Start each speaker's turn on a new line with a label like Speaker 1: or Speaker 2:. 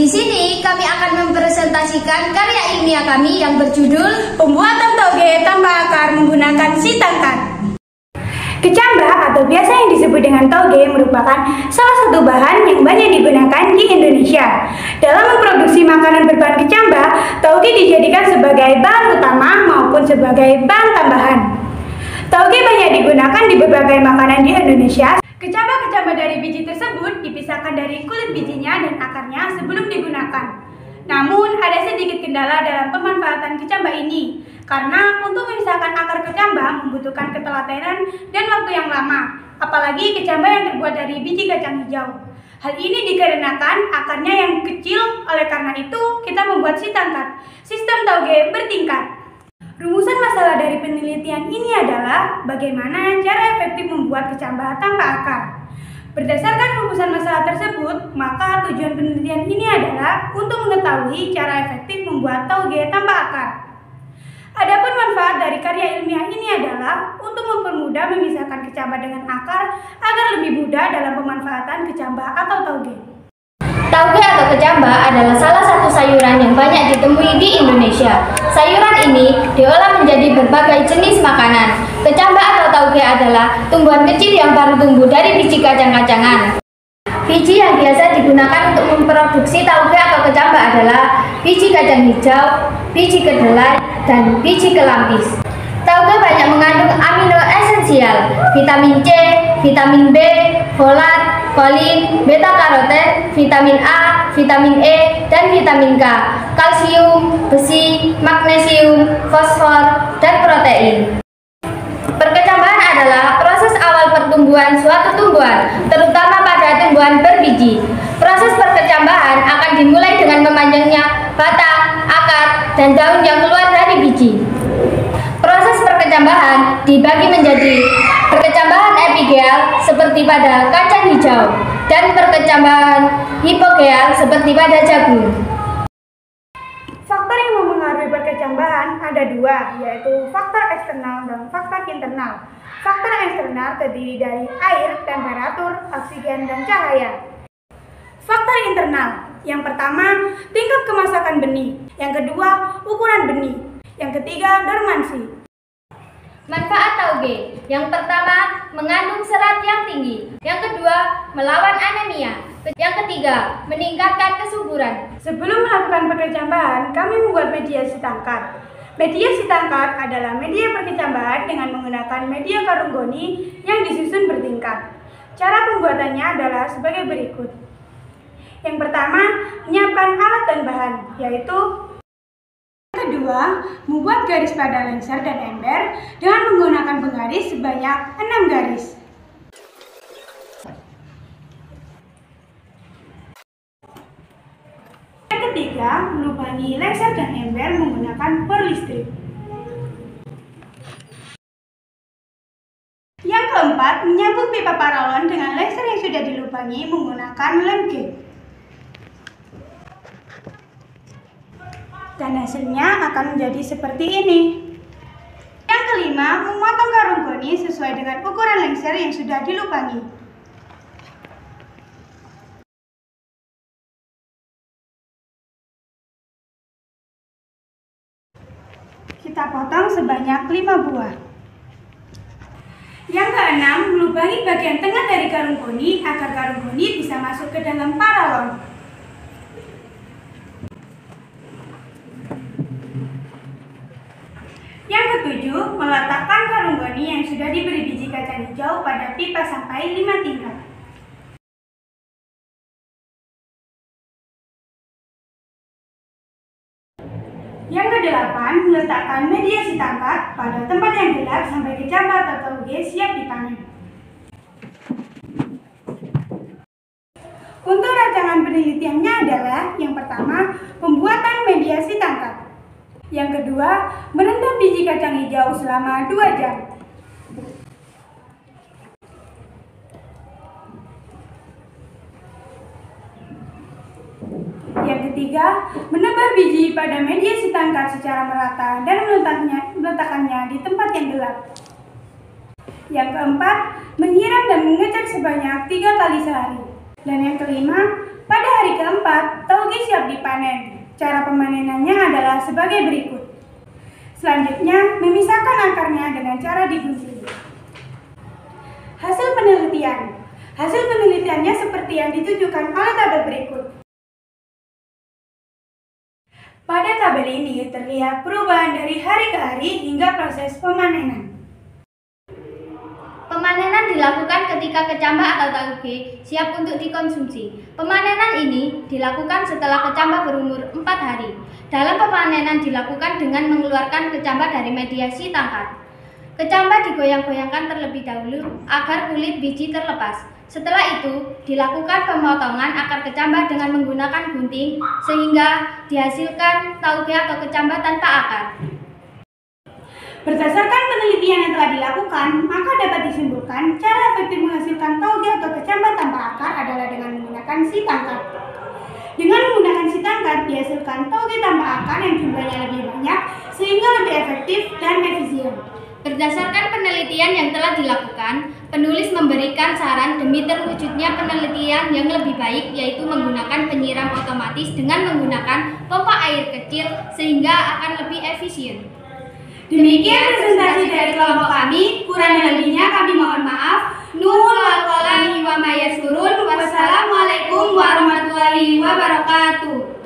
Speaker 1: Di sini kami akan mempresentasikan karya ilmiah kami yang berjudul
Speaker 2: Pembuatan Toge Tanpa Akar Menggunakan Sitangkat. Kecambah atau biasa yang disebut dengan toge merupakan salah satu bahan yang banyak digunakan di Indonesia. Dalam memproduksi makanan berbahan kecambah, toge dijadikan sebagai bahan utama maupun sebagai bahan tambahan. Toge banyak digunakan di berbagai makanan di Indonesia. Kecambah-kecambah dari biji tersebut dipisahkan dari kulit bijinya dan akarnya sebelum digunakan. Namun, ada sedikit kendala dalam pemanfaatan kecambah ini, karena untuk memisahkan akar kecambah membutuhkan ketelatenan dan waktu yang lama, apalagi kecambah yang terbuat dari biji kacang hijau. Hal ini dikarenakan akarnya yang kecil, oleh karena itu kita membuat sitangkat, sistem toge bertingkat. Rumusan masalah dari penelitian ini adalah bagaimana cara efektif membuat kecambah tanpa akar. Berdasarkan rumusan masalah tersebut, maka tujuan penelitian ini adalah untuk mengetahui cara efektif membuat toge tanpa akar. Adapun manfaat dari karya ilmiah ini adalah untuk mempermudah memisahkan kecambah dengan akar agar lebih mudah dalam pemanfaatan kecambah atau toge.
Speaker 1: Toge atau kecambah adalah salah satu sayuran yang banyak ditemui di Indonesia. Sayuran ini diolah menjadi berbagai jenis makanan. Kecambah atau toge adalah tumbuhan kecil yang baru tumbuh dari biji kacang-kacangan. Biji yang biasa digunakan untuk memproduksi toge atau kecambah adalah biji kacang hijau, biji kedelai, dan biji kelampis. Toge banyak mengandung amino esensial, vitamin C, vitamin B, folat, kolin, beta karoten, vitamin A, vitamin E, dan vitamin K, kalsium, besi, magnesium, fosfor, dan protein. Perkecambahan adalah proses awal pertumbuhan suatu tumbuhan, terutama pada tumbuhan berbiji. Proses perkecambahan akan dimulai dengan memanjangnya batang, akar, dan daun yang keluar dari biji. Proses perkecambahan dibagi menjadi perkecambahan epigeal seperti pada kacang hijau dan perkecambahan hipogeal seperti pada jagung.
Speaker 2: Faktor yang mempengaruhi perkecambahan ada dua, yaitu faktor eksternal dan faktor internal. Faktor eksternal terdiri dari air, temperatur, oksigen, dan cahaya. Faktor internal, yang pertama, tingkat kemasakan benih. Yang kedua, ukuran benih. Yang ketiga, dormansi.
Speaker 1: Manfaat toge. Yang pertama, mengandung serat yang tinggi. Yang kedua, melawan anemia. Yang ketiga, meningkatkan kesuburan.
Speaker 2: Sebelum melakukan perkecambahan, kami membuat media sitangkat. Media sitangkat adalah media perkecambahan dengan menggunakan media karung goni yang disusun bertingkat. Cara pembuatannya adalah sebagai berikut. Yang pertama, menyiapkan alat dan bahan, yaitu kedua, membuat garis pada lengser dan ember dengan menggunakan penggaris sebanyak 6 garis. Yang ketiga, melubangi lengser dan ember menggunakan pearl strip. Yang keempat, menyambung pipa paralon dengan lengser yang sudah dilubangi menggunakan lem gauge. Dan hasilnya akan menjadi seperti ini. Yang kelima, memotong karung goni sesuai dengan ukuran lengser yang sudah dilubangi. Kita potong sebanyak 5 buah. Yang keenam, melubangi bagian tengah dari karung goni agar karung goni bisa masuk ke dalam paralon. Yang ketujuh, meletakkan karung goni yang sudah diberi biji kacang hijau pada pipa sampai 5 tingkat. Yang kedelapan, meletakkan media sitangkat pada tempat yang gelap sampai kecambah atau toge siap dipanen. Untuk rancangan penelitiannya adalah yang pertama, pembuatan media sitangkat. Yang kedua, merendam biji kacang hijau selama 2 jam. Yang ketiga, menebar biji pada media sitangkat secara merata dan meletakkannya di tempat yang gelap. Yang keempat, menyiram dan mengecek sebanyak 3 kali sehari. Dan yang kelima, pada hari keempat, toge siap dipanen. Cara pemanenannya adalah sebagai berikut. Selanjutnya, memisahkan akarnya dengan cara digunting. Hasil penelitian. Hasil penelitiannya seperti yang ditunjukkan oleh tabel berikut. Pada tabel ini terlihat perubahan dari hari ke hari hingga proses pemanenan.
Speaker 1: Pemanenan dilakukan ketika kecambah atau tauge siap untuk dikonsumsi. Pemanenan ini dilakukan setelah kecambah berumur 4 hari. Dalam pemanenan dilakukan dengan mengeluarkan kecambah dari media si tangkar. Kecambah digoyang-goyangkan terlebih dahulu agar kulit biji terlepas. Setelah itu, dilakukan pemotongan akar kecambah dengan menggunakan gunting sehingga dihasilkan tauge atau kecambah tanpa akar.
Speaker 2: Berdasarkan penelitian yang telah dilakukan, maka dapat disimpulkan cara efektif menghasilkan tauge atau kecambah tanpa akar adalah dengan menggunakan si tangkar. Dengan menggunakan si tangkar dihasilkan tauge tanpa akar yang jumlahnya lebih banyak sehingga lebih efektif dan efisien.
Speaker 1: Berdasarkan penelitian yang telah dilakukan, penulis memberikan saran demi terwujudnya penelitian yang lebih baik, yaitu menggunakan penyiram otomatis dengan menggunakan pompa air kecil sehingga akan lebih efisien.
Speaker 2: Demikian presentasi dari kelompok kami, kurang lebihnya kami mohon maaf. Nuhun wal kolani wa mayasturun. Wassalamualaikum warahmatullahi wabarakatuh.